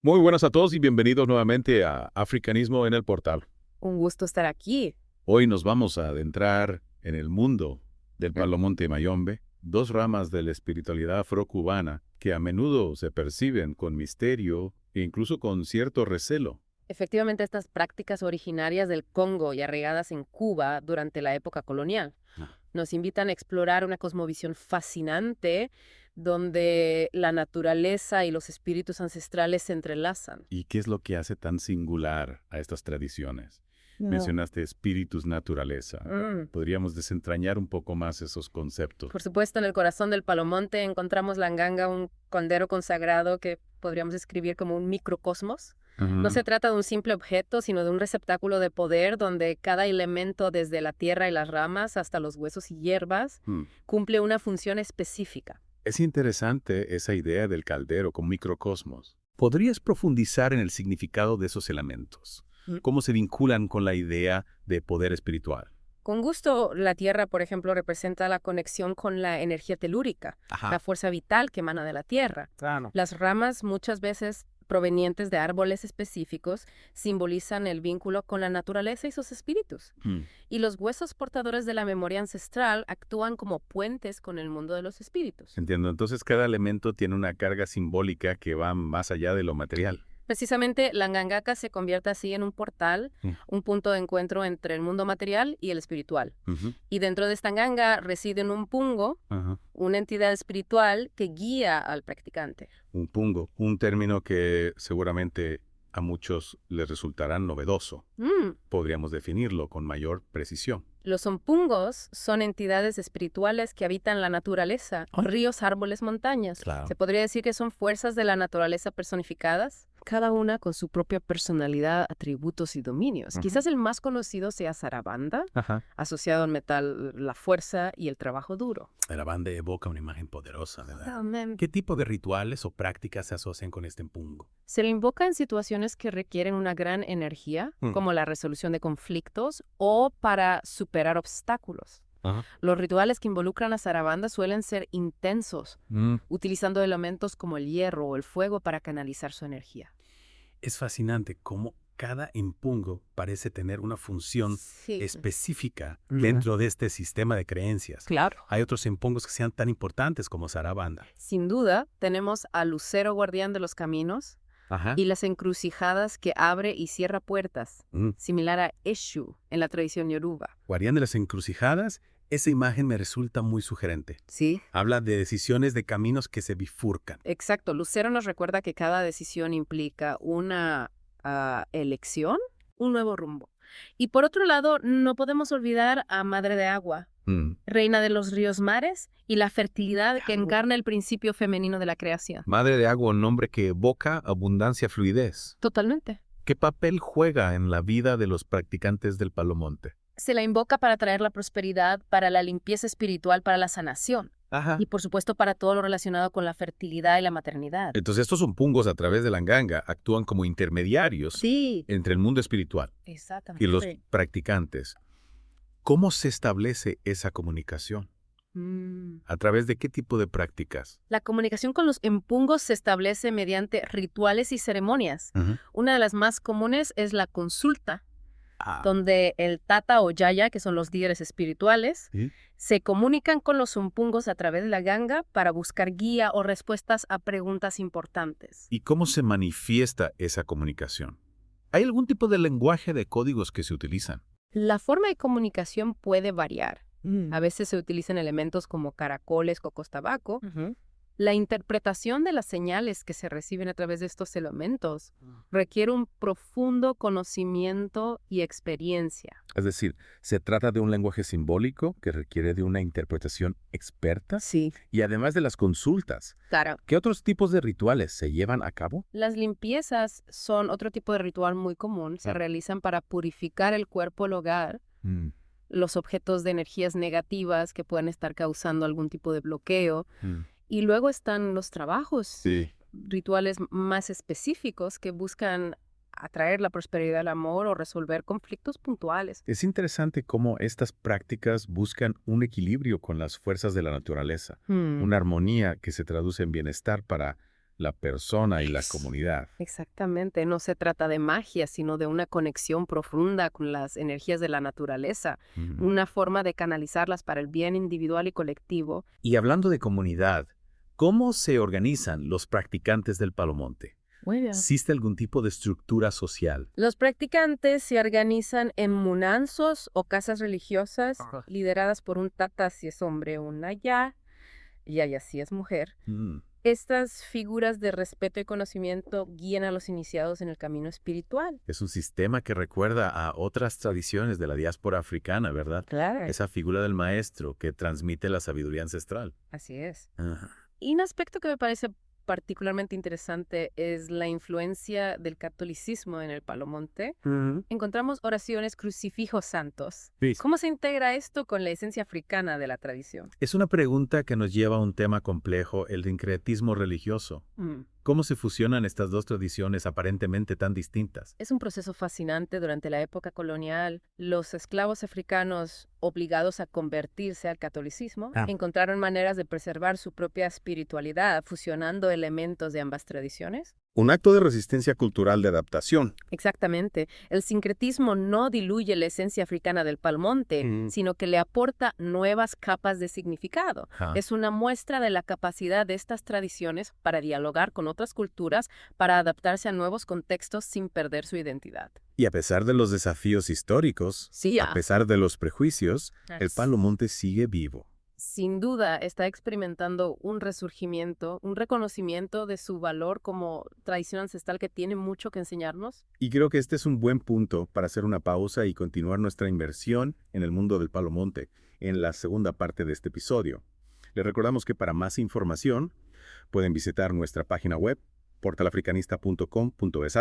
Muy buenas a todos y bienvenidos nuevamente a Africanismo en el Portal. Un gusto estar aquí. Hoy nos vamos a adentrar en el mundo del Mm. Palo Monte Mayombe, dos ramas de la espiritualidad afrocubana que a menudo se perciben con misterio e incluso con cierto recelo. Efectivamente, estas prácticas originarias del Congo y arraigadas en Cuba durante la época colonial Ah. nos invitan a explorar una cosmovisión fascinante donde la naturaleza y los espíritus ancestrales se entrelazan. ¿Y qué es lo que hace tan singular a estas tradiciones? No. Mencionaste espíritus, naturaleza. Podríamos desentrañar un poco más esos conceptos. Por supuesto, en el corazón del Palomonte encontramos la nganga, un caldero consagrado que podríamos describir como un microcosmos. No se trata de un simple objeto, sino de un receptáculo de poder donde cada elemento, desde la tierra y las ramas hasta los huesos y hierbas, cumple una función específica. Es interesante esa idea del caldero como microcosmos. ¿Podrías profundizar en el significado de esos elementos? ¿Cómo se vinculan con la idea de poder espiritual? Con gusto, la tierra, por ejemplo, representa la conexión con la energía telúrica, la fuerza vital que emana de la tierra. Claro. Las ramas, muchas veces provenientes de árboles específicos, simbolizan el vínculo con la naturaleza y sus espíritus. Y los huesos portadores de la memoria ancestral actúan como puentes con el mundo de los espíritus. Entiendo, entonces cada elemento tiene una carga simbólica que va más allá de lo material. Precisamente, la ngangaka se convierte así en un portal, un punto de encuentro entre el mundo material y el espiritual. Y dentro de esta nganga reside un pungo, una entidad espiritual que guía al practicante. Un pungo, un término que seguramente a muchos les resultará novedoso. Podríamos definirlo con mayor precisión. Los ompungos son entidades espirituales que habitan la naturaleza, ríos, árboles, montañas. Claro. Se podría decir que son fuerzas de la naturaleza personificadas, cada una con su propia personalidad, atributos y dominios. Quizás el más conocido sea Sarabanda, asociado al metal, la fuerza y el trabajo duro. La banda evoca una imagen poderosa, ¿verdad? Totalmente. ¿Qué tipo de rituales o prácticas se asocian con este empungo? Se le invoca en situaciones que requieren una gran energía, como la resolución de conflictos o para superar obstáculos. Los rituales que involucran a Sarabanda suelen ser intensos, utilizando elementos como el hierro o el fuego para canalizar su energía. Es fascinante cómo cada empungo parece tener una función Sí. específica dentro de este sistema de creencias. Claro. Hay otros empungos que sean tan importantes como Sarabanda. Sin duda, tenemos al lucero guardián de los caminos y las encrucijadas que abre y cierra puertas, similar a Eshu en la tradición yoruba. Guardián de las encrucijadas, esa imagen me resulta muy sugerente. Sí. Habla de decisiones de caminos que se bifurcan. Exacto. Lucero nos recuerda que cada decisión implica una elección, un nuevo rumbo. Y por otro lado, no podemos olvidar a Madre de Agua, reina de los ríos mares y la fertilidad que encarna el principio femenino de la creación. Madre de agua, un nombre que evoca abundancia, fluidez. Totalmente. ¿Qué papel juega en la vida de los practicantes del Palo Monte? Se la invoca para traer la prosperidad, para la limpieza espiritual, para la sanación. Y por supuesto para todo lo relacionado con la fertilidad y la maternidad. Entonces estos umpungos a través de la nganga actúan como intermediarios Sí, entre el mundo espiritual exactamente. y los practicantes. ¿Cómo se establece esa comunicación? ¿A través de qué tipo de prácticas? La comunicación con los empungos se establece mediante rituales y ceremonias. Una de las más comunes es la consulta, donde el tata o yaya, que son los líderes espirituales, ¿Sí? se comunican con los umpungos a través de la ganga para buscar guía o respuestas a preguntas importantes. ¿Y cómo se manifiesta esa comunicación? ¿Hay algún tipo de lenguaje de códigos que se utilizan? La forma de comunicación puede variar. A veces se utilizan elementos como caracoles, cocos, tabaco. La interpretación de las señales que se reciben a través de estos elementos requiere un profundo conocimiento y experiencia. Es decir, ¿se trata de un lenguaje simbólico que requiere de una interpretación experta? Sí, Y además de las consultas, claro. ¿qué otros tipos de rituales se llevan a cabo? Las limpiezas son otro tipo de ritual muy común. Se realizan para purificar el cuerpo, el hogar, los objetos de energías negativas que puedan estar causando algún tipo de bloqueo. Y luego están los trabajos, Sí. rituales más específicos que buscan atraer la prosperidad, el amor o resolver conflictos puntuales. Es interesante cómo estas prácticas buscan un equilibrio con las fuerzas de la naturaleza, una armonía que se traduce en bienestar para la persona y la comunidad. Exactamente, no se trata de magia, sino de una conexión profunda con las energías de la naturaleza, una forma de canalizarlas para el bien individual y colectivo. Y hablando de comunidad, ¿cómo se organizan los practicantes del Palomonte? Muy bien. ¿Existe algún tipo de estructura social? Los practicantes se organizan en munanzos o casas religiosas lideradas por un tata si es hombre, una yaya si es mujer. Mm, Estas figuras de respeto y conocimiento guían a los iniciados en el camino espiritual. Es un sistema que recuerda a otras tradiciones de la diáspora africana, ¿verdad? Claro. Esa figura del maestro que transmite la sabiduría ancestral. Así es. Ajá. Y un aspecto que me parece particularmente interesante es la influencia del catolicismo en el Palomonte. Encontramos oraciones crucifijos santos. Sí. ¿Cómo se integra esto con la esencia africana de la tradición? Es una pregunta que nos lleva a un tema complejo, el sincretismo religioso. ¿Cómo se fusionan estas dos tradiciones aparentemente tan distintas? Es un proceso fascinante. Durante la época colonial, los esclavos africanos obligados a convertirse al catolicismo encontraron maneras de preservar su propia espiritualidad, fusionando elementos de ambas tradiciones. Un acto de resistencia cultural de adaptación. Exactamente. El sincretismo no diluye la esencia africana del Palomonte, sino que le aporta nuevas capas de significado. Es una muestra de la capacidad de estas tradiciones para dialogar con otras culturas, para adaptarse a nuevos contextos sin perder su identidad. Y a pesar de los desafíos históricos, Sí, a pesar de los prejuicios, el Palomonte sigue vivo. Sin duda está experimentando un resurgimiento, un reconocimiento de su valor como tradición ancestral que tiene mucho que enseñarnos. Y creo que este es un buen punto para hacer una pausa y continuar nuestra inmersión en el mundo del Palomonte en la segunda parte de este episodio. Les recordamos que para más información pueden visitar nuestra página web portalafricanista.com.es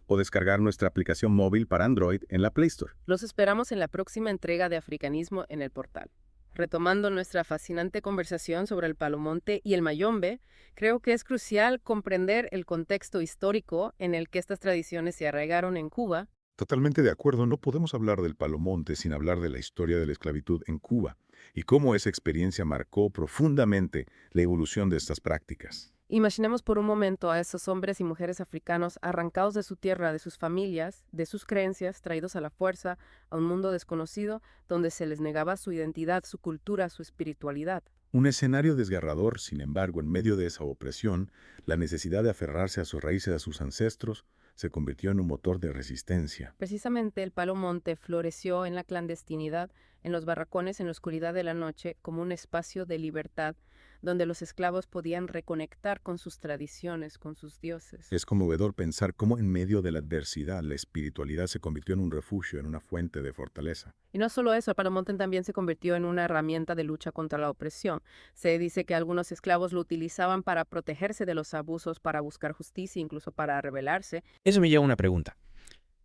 o descargar nuestra aplicación móvil para Android en la Play Store. Los esperamos en la próxima entrega de Africanismo en el portal. Retomando nuestra fascinante conversación sobre el Palomonte y el Mayombe, creo que es crucial comprender el contexto histórico en el que estas tradiciones se arraigaron en Cuba. Totalmente de acuerdo, no podemos hablar del Palomonte sin hablar de la historia de la esclavitud en Cuba y cómo esa experiencia marcó profundamente la evolución de estas prácticas. Imaginemos por un momento a esos hombres y mujeres africanos arrancados de su tierra, de sus familias, de sus creencias, traídos a la fuerza, a un mundo desconocido, donde se les negaba su identidad, su cultura, su espiritualidad. Un escenario desgarrador, sin embargo, en medio de esa opresión, la necesidad de aferrarse a sus raíces, a sus ancestros, se convirtió en un motor de resistencia. Precisamente el Palomonte floreció en la clandestinidad, en los barracones, en la oscuridad de la noche, como un espacio de libertad, donde los esclavos podían reconectar con sus tradiciones, con sus dioses. Es conmovedor pensar cómo en medio de la adversidad la espiritualidad se convirtió en un refugio, en una fuente de fortaleza. Y no solo eso, el Palomonte también se convirtió en una herramienta de lucha contra la opresión. Se dice que algunos esclavos lo utilizaban para protegerse de los abusos, para buscar justicia, incluso para rebelarse. Eso me lleva a una pregunta.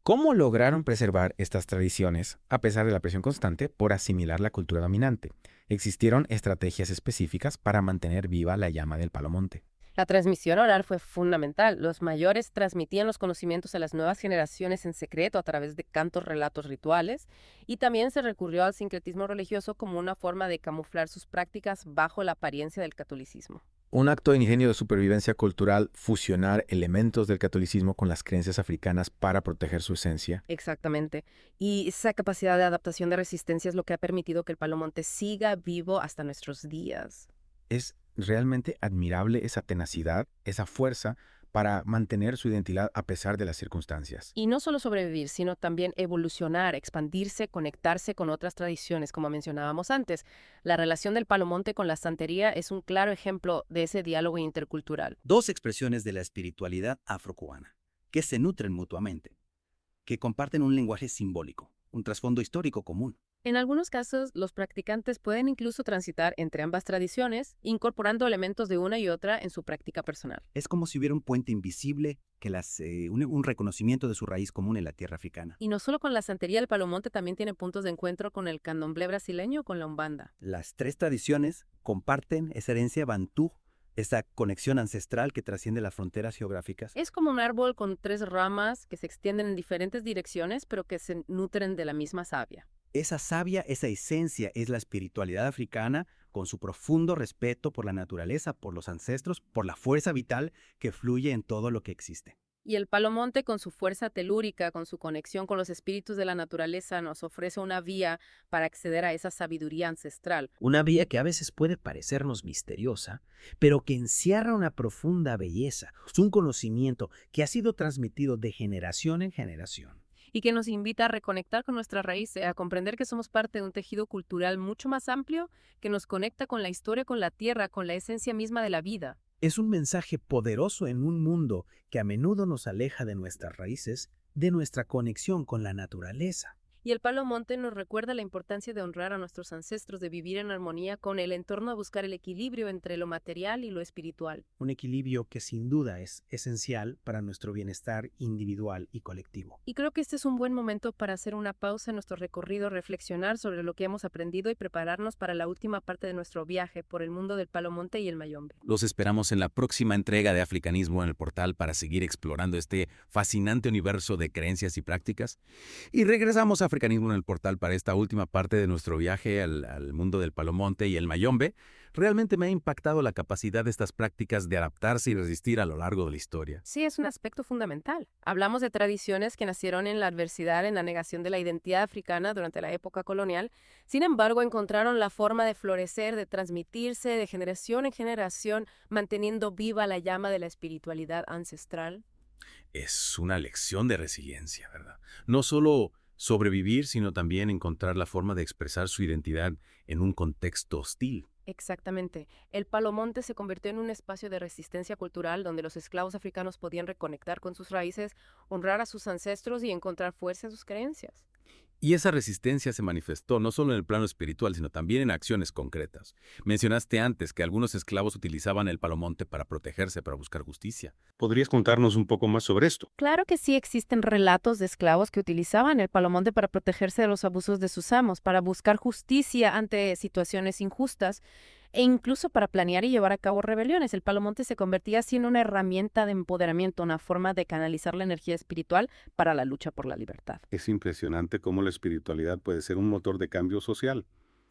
¿Cómo lograron preservar estas tradiciones a pesar de la presión constante por asimilar la cultura dominante? ¿Existieron estrategias específicas para mantener viva la llama del Palomonte? La transmisión oral fue fundamental. Los mayores transmitían los conocimientos a las nuevas generaciones en secreto a través de cantos, relatos, rituales, y también se recurrió al sincretismo religioso como una forma de camuflar sus prácticas bajo la apariencia del catolicismo. Un acto de ingenio de supervivencia cultural, fusionar elementos del catolicismo con las creencias africanas para proteger su esencia. Exactamente. Y esa capacidad de adaptación de resistencia es lo que ha permitido que el Palomonte siga vivo hasta nuestros días. Es realmente admirable esa tenacidad, esa fuerza para mantener su identidad a pesar de las circunstancias. Y no solo sobrevivir, sino también evolucionar, expandirse, conectarse con otras tradiciones, como mencionábamos antes. La relación del Palomonte con la santería es un claro ejemplo de ese diálogo intercultural. Dos expresiones de la espiritualidad afrocubana, que se nutren mutuamente, que comparten un lenguaje simbólico, un trasfondo histórico común. En algunos casos, los practicantes pueden incluso transitar entre ambas tradiciones, incorporando elementos de una y otra en su práctica personal. Es como si hubiera un puente invisible que un reconocimiento de su raíz común en la tierra africana. Y no solo con la santería, el Palomonte también tiene puntos de encuentro con el candomblé brasileño o con la umbanda. Las tres tradiciones comparten esa herencia bantú, esa conexión ancestral que trasciende las fronteras geográficas. Es como un árbol con tres ramas que se extienden en diferentes direcciones, pero que se nutren de la misma savia. Esa savia, esa esencia es la espiritualidad africana con su profundo respeto por la naturaleza, por los ancestros, por la fuerza vital que fluye en todo lo que existe. Y el palomonte, con su fuerza telúrica, con su conexión con los espíritus de la naturaleza, nos ofrece una vía para acceder a esa sabiduría ancestral. Una vía que a veces puede parecernos misteriosa, pero que encierra una profunda belleza, un conocimiento que ha sido transmitido de generación en generación. Y que nos invita a reconectar con nuestras raíces, a comprender que somos parte de un tejido cultural mucho más amplio que nos conecta con la historia, con la tierra, con la esencia misma de la vida. Es un mensaje poderoso en un mundo que a menudo nos aleja de nuestras raíces, de nuestra conexión con la naturaleza. Y el palomonte nos recuerda la importancia de honrar a nuestros ancestros, de vivir en armonía con el entorno, a buscar el equilibrio entre lo material y lo espiritual. Un equilibrio que sin duda es esencial para nuestro bienestar individual y colectivo. Y creo que este es un buen momento para hacer una pausa en nuestro recorrido, reflexionar sobre lo que hemos aprendido y prepararnos para la última parte de nuestro viaje por el mundo del palomonte y el mayombe. Los esperamos en la próxima entrega de Africanismo en el Portal para seguir explorando este fascinante universo de creencias y prácticas. Y regresamos a Africanismo en el Portal para esta última parte de nuestro viaje al mundo del palomonte y el mayombe. Realmente me ha impactado la capacidad de estas prácticas de adaptarse y resistir a lo largo de la historia. Sí, es un aspecto fundamental. Hablamos de tradiciones que nacieron en la adversidad, en la negación de la identidad africana durante la época colonial. Sin embargo, encontraron la forma de florecer, de transmitirse de generación en generación, manteniendo viva la llama de la espiritualidad ancestral. Es una lección de resiliencia, ¿verdad? No solo sobrevivir, sino también encontrar la forma de expresar su identidad en un contexto hostil. Exactamente. El palomonte se convirtió en un espacio de resistencia cultural donde los esclavos africanos podían reconectar con sus raíces, honrar a sus ancestros y encontrar fuerza en sus creencias. Y esa resistencia se manifestó no solo en el plano espiritual, sino también en acciones concretas. Mencionaste antes que algunos esclavos utilizaban el palomonte para protegerse, para buscar justicia. ¿Podrías contarnos un poco más sobre esto? Claro que sí existen relatos de esclavos que utilizaban el palomonte para protegerse de los abusos de sus amos, para buscar justicia ante situaciones injustas e incluso para planear y llevar a cabo rebeliones. El palomonte se convertía así en una herramienta de empoderamiento, una forma de canalizar la energía espiritual para la lucha por la libertad. Es impresionante cómo la espiritualidad puede ser un motor de cambio social,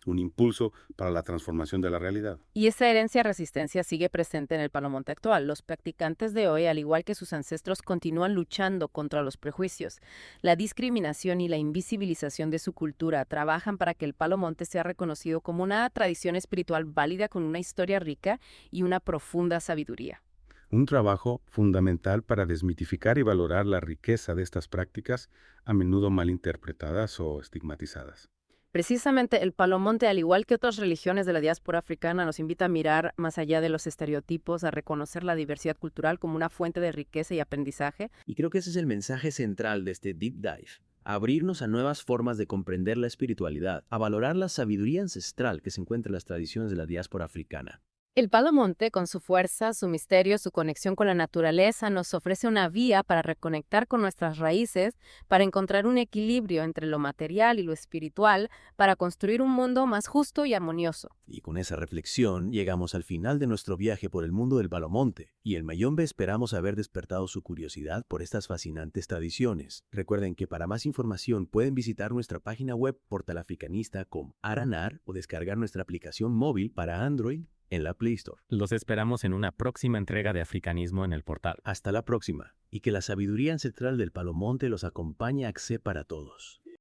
un impulso para la transformación de la realidad. Y esa herencia resistencia sigue presente en el palomonte actual. Los practicantes de hoy, al igual que sus ancestros, continúan luchando contra los prejuicios, la discriminación y la invisibilización de su cultura. Trabajan para que el palomonte sea reconocido como una tradición espiritual válida con una historia rica y una profunda sabiduría. Un trabajo fundamental para desmitificar y valorar la riqueza de estas prácticas, a menudo malinterpretadas o estigmatizadas. Precisamente el palomonte, al igual que otras religiones de la diáspora africana, nos invita a mirar más allá de los estereotipos, a reconocer la diversidad cultural como una fuente de riqueza y aprendizaje. Y creo que ese es el mensaje central de este Deep Dive. A abrirnos a nuevas formas de comprender la espiritualidad, a valorar la sabiduría ancestral que se encuentra en las tradiciones de la diáspora africana. El palomonte, con su fuerza, su misterio, su conexión con la naturaleza, nos ofrece una vía para reconectar con nuestras raíces, para encontrar un equilibrio entre lo material y lo espiritual, para construir un mundo más justo y armonioso. Y con esa reflexión llegamos al final de nuestro viaje por el mundo del palomonte, y el mayombe esperamos haber despertado su curiosidad por estas fascinantes tradiciones. Recuerden que para más información pueden visitar nuestra página web portalafricanista.com, Aranar o descargar nuestra aplicación móvil para Android en la Play Store. Los esperamos en una próxima entrega de Africanismo en el Portal. Hasta la próxima, y que la sabiduría ancestral del palomonte los acompañe para todos.